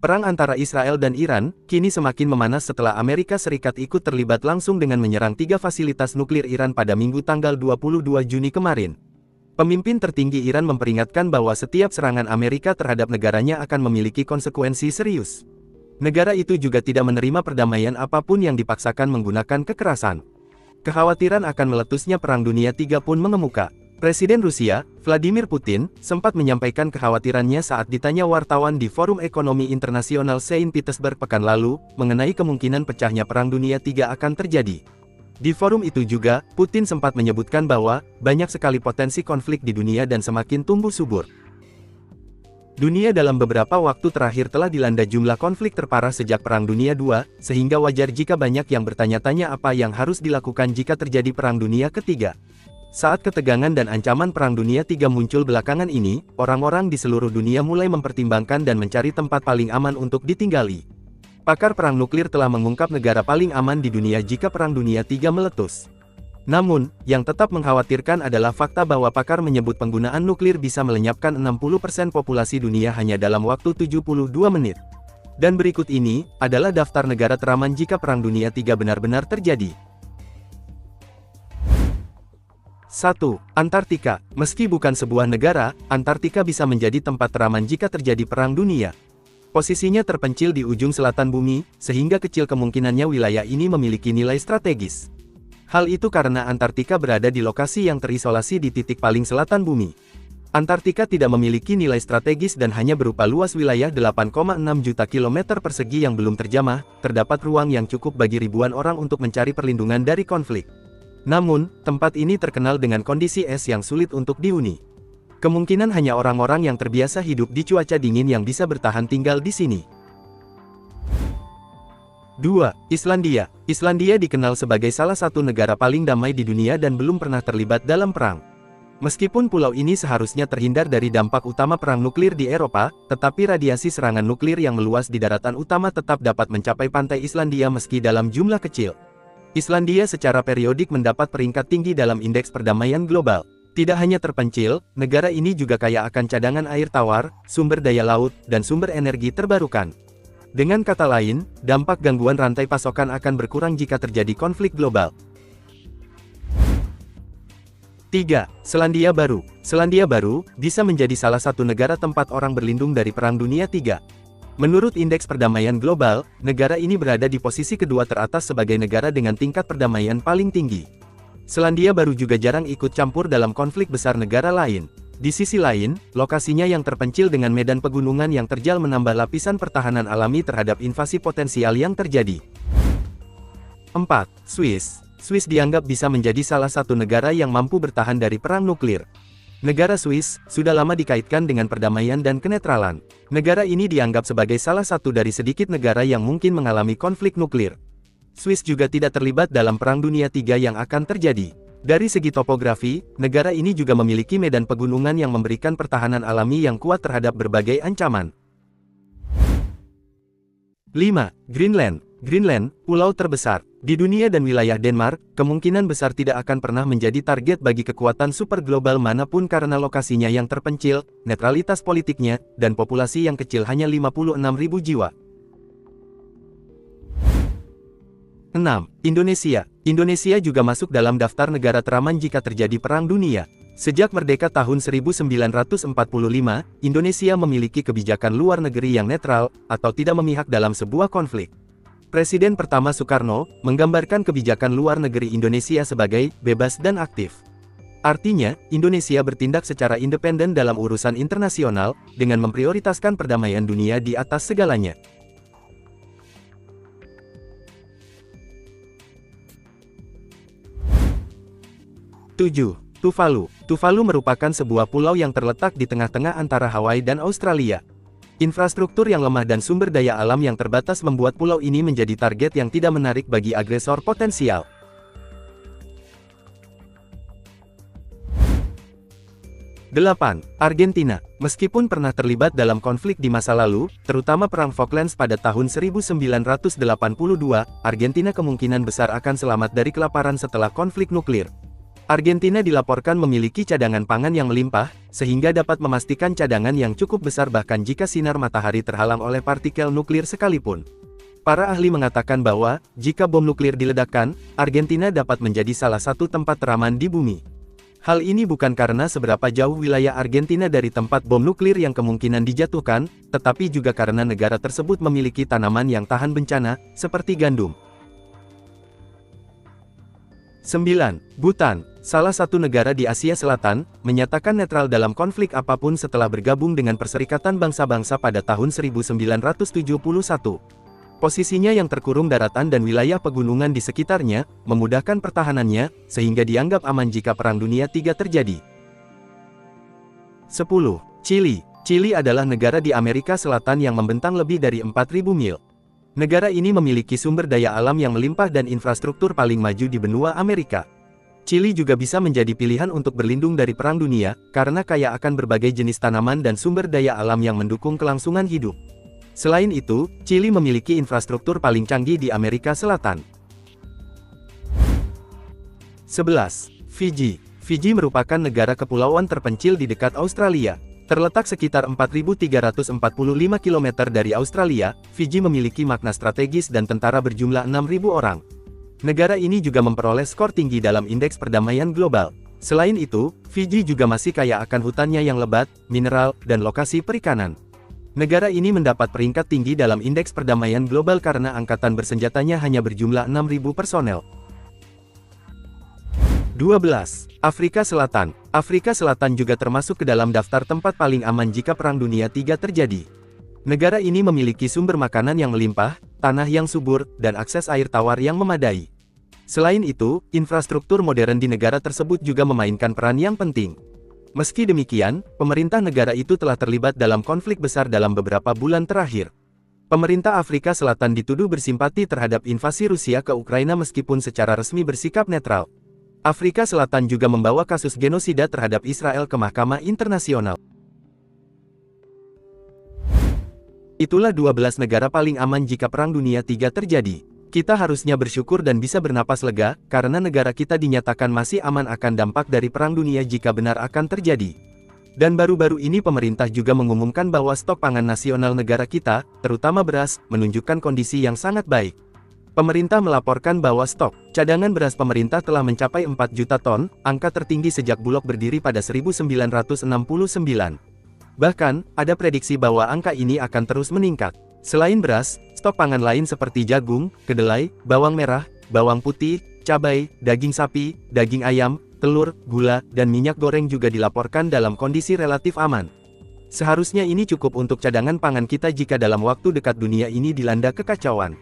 Perang antara Israel dan Iran, kini semakin memanas setelah Amerika Serikat ikut terlibat langsung dengan menyerang 3 fasilitas nuklir Iran pada Minggu tanggal 22 Juni kemarin. Pemimpin tertinggi Iran memperingatkan bahwa setiap serangan Amerika terhadap negaranya akan memiliki konsekuensi serius. Negara itu juga tidak menerima perdamaian apapun yang dipaksakan menggunakan kekerasan. Kekhawatiran akan meletusnya Perang Dunia III pun mengemuka. Presiden Rusia, Vladimir Putin, sempat menyampaikan kekhawatirannya saat ditanya wartawan di Forum Ekonomi Internasional Saint Petersburg pekan lalu, mengenai kemungkinan pecahnya Perang Dunia III akan terjadi. Di forum itu juga, Putin sempat menyebutkan bahwa, banyak sekali potensi konflik di dunia dan semakin tumbuh subur. Dunia dalam beberapa waktu terakhir telah dilanda jumlah konflik terparah sejak Perang Dunia II, sehingga wajar jika banyak yang bertanya-tanya apa yang harus dilakukan jika terjadi Perang Dunia ketiga. Saat ketegangan dan ancaman Perang Dunia III muncul belakangan ini, orang-orang di seluruh dunia mulai mempertimbangkan dan mencari tempat paling aman untuk ditinggali. Pakar perang nuklir telah mengungkap negara paling aman di dunia jika Perang Dunia III meletus. Namun, yang tetap mengkhawatirkan adalah fakta bahwa pakar menyebut penggunaan nuklir bisa melenyapkan 60% populasi dunia hanya dalam waktu 72 menit. Dan berikut ini, adalah daftar negara teraman jika Perang Dunia III benar-benar terjadi. 1. Antartika. Meski bukan sebuah negara, Antartika bisa menjadi tempat teraman jika terjadi Perang Dunia. Posisinya terpencil di ujung selatan bumi, sehingga kecil kemungkinannya wilayah ini memiliki nilai strategis. Hal itu karena Antartika berada di lokasi yang terisolasi di titik paling selatan bumi. Antartika tidak memiliki nilai strategis dan hanya berupa luas wilayah 8,6 juta kilometer persegi yang belum terjamah, terdapat ruang yang cukup bagi ribuan orang untuk mencari perlindungan dari konflik. Namun, tempat ini terkenal dengan kondisi es yang sulit untuk dihuni. Kemungkinan hanya orang-orang yang terbiasa hidup di cuaca dingin yang bisa bertahan tinggal di sini. 2. Islandia. Islandia dikenal sebagai salah satu negara paling damai di dunia dan belum pernah terlibat dalam perang. Meskipun pulau ini seharusnya terhindar dari dampak utama perang nuklir di Eropa, tetapi radiasi serangan nuklir yang meluas di daratan utama tetap dapat mencapai pantai Islandia meski dalam jumlah kecil. Islandia secara periodik mendapat peringkat tinggi dalam Indeks Perdamaian Global. Tidak hanya terpencil, negara ini juga kaya akan cadangan air tawar, sumber daya laut, dan sumber energi terbarukan. Dengan kata lain, dampak gangguan rantai pasokan akan berkurang jika terjadi konflik global. 3. Selandia Baru. Selandia Baru bisa menjadi salah satu negara tempat orang berlindung dari Perang Dunia III. Menurut Indeks Perdamaian Global, negara ini berada di posisi kedua teratas sebagai negara dengan tingkat perdamaian paling tinggi. Selandia Baru juga jarang ikut campur dalam konflik besar negara lain. Di sisi lain, lokasinya yang terpencil dengan medan pegunungan yang terjal menambah lapisan pertahanan alami terhadap invasi potensial yang terjadi. 4. Swiss. Swiss dianggap bisa menjadi salah satu negara yang mampu bertahan dari perang nuklir. Negara Swiss sudah lama dikaitkan dengan perdamaian dan kenetralan. Negara ini dianggap sebagai salah satu dari sedikit negara yang mungkin mengalami konflik nuklir. Swiss juga tidak terlibat dalam Perang Dunia III yang akan terjadi. Dari segi topografi, negara ini juga memiliki medan pegunungan yang memberikan pertahanan alami yang kuat terhadap berbagai ancaman. 5. Greenland. Greenland, pulau terbesar di dunia dan wilayah Denmark, kemungkinan besar tidak akan pernah menjadi target bagi kekuatan super global manapun karena lokasinya yang terpencil, netralitas politiknya, dan populasi yang kecil hanya 56.000 jiwa. 6. Indonesia. Indonesia juga masuk dalam daftar negara teraman jika terjadi Perang Dunia. Sejak merdeka tahun 1945, Indonesia memiliki kebijakan luar negeri yang netral, atau tidak memihak dalam sebuah konflik. Presiden pertama Soekarno menggambarkan kebijakan luar negeri Indonesia sebagai bebas dan aktif. Artinya, Indonesia bertindak secara independen dalam urusan internasional, dengan memprioritaskan perdamaian dunia di atas segalanya. 7. Tuvalu. Tuvalu merupakan sebuah pulau yang terletak di tengah-tengah antara Hawaii dan Australia. Infrastruktur yang lemah dan sumber daya alam yang terbatas membuat pulau ini menjadi target yang tidak menarik bagi agresor potensial. 8. Argentina. Meskipun pernah terlibat dalam konflik di masa lalu, terutama Perang Falklands pada tahun 1982, Argentina kemungkinan besar akan selamat dari kelaparan setelah konflik nuklir. Argentina dilaporkan memiliki cadangan pangan yang melimpah, sehingga dapat memastikan cadangan yang cukup besar bahkan jika sinar matahari terhalang oleh partikel nuklir sekalipun. Para ahli mengatakan bahwa, jika bom nuklir diledakkan, Argentina dapat menjadi salah satu tempat teraman di bumi. Hal ini bukan karena seberapa jauh wilayah Argentina dari tempat bom nuklir yang kemungkinan dijatuhkan, tetapi juga karena negara tersebut memiliki tanaman yang tahan bencana, seperti gandum. 9. Bhutan, salah satu negara di Asia Selatan, menyatakan netral dalam konflik apapun setelah bergabung dengan Perserikatan Bangsa-Bangsa pada tahun 1971. Posisinya yang terkurung daratan dan wilayah pegunungan di sekitarnya, memudahkan pertahanannya, sehingga dianggap aman jika Perang Dunia III terjadi. 10. Chili. Chili adalah negara di Amerika Selatan yang membentang lebih dari 4.000 mil. Negara ini memiliki sumber daya alam yang melimpah dan infrastruktur paling maju di benua Amerika. Chili juga bisa menjadi pilihan untuk berlindung dari Perang Dunia, karena kaya akan berbagai jenis tanaman dan sumber daya alam yang mendukung kelangsungan hidup. Selain itu, Chili memiliki infrastruktur paling canggih di Amerika Selatan. 11. Fiji. Fiji merupakan negara kepulauan terpencil di dekat Australia. Terletak sekitar 4.345 km dari Australia, Fiji memiliki makna strategis dan tentara berjumlah 6.000 orang. Negara ini juga memperoleh skor tinggi dalam Indeks Perdamaian Global. Selain itu, Fiji juga masih kaya akan hutannya yang lebat, mineral, dan lokasi perikanan. Negara ini mendapat peringkat tinggi dalam Indeks Perdamaian Global karena angkatan bersenjatanya hanya berjumlah 6.000 personel. 12. Afrika Selatan. Afrika Selatan juga termasuk ke dalam daftar tempat paling aman jika Perang Dunia III terjadi. Negara ini memiliki sumber makanan yang melimpah, tanah yang subur, dan akses air tawar yang memadai. Selain itu, infrastruktur modern di negara tersebut juga memainkan peran yang penting. Meski demikian, pemerintah negara itu telah terlibat dalam konflik besar dalam beberapa bulan terakhir. Pemerintah Afrika Selatan dituduh bersimpati terhadap invasi Rusia ke Ukraina meskipun secara resmi bersikap netral. Afrika Selatan juga membawa kasus genosida terhadap Israel ke Mahkamah Internasional. Itulah 12 negara paling aman jika Perang Dunia III terjadi. Kita harusnya bersyukur dan bisa bernapas lega, karena negara kita dinyatakan masih aman akan dampak dari Perang Dunia jika benar akan terjadi. Dan baru-baru ini pemerintah juga mengumumkan bahwa stok pangan nasional negara kita, terutama beras, menunjukkan kondisi yang sangat baik. Pemerintah melaporkan bahwa stok cadangan beras pemerintah telah mencapai 4 juta ton, angka tertinggi sejak Bulog berdiri pada 1969. Bahkan, ada prediksi bahwa angka ini akan terus meningkat. Selain beras, stok pangan lain seperti jagung, kedelai, bawang merah, bawang putih, cabai, daging sapi, daging ayam, telur, gula, dan minyak goreng juga dilaporkan dalam kondisi relatif aman. Seharusnya ini cukup untuk cadangan pangan kita jika dalam waktu dekat dunia ini dilanda kekacauan.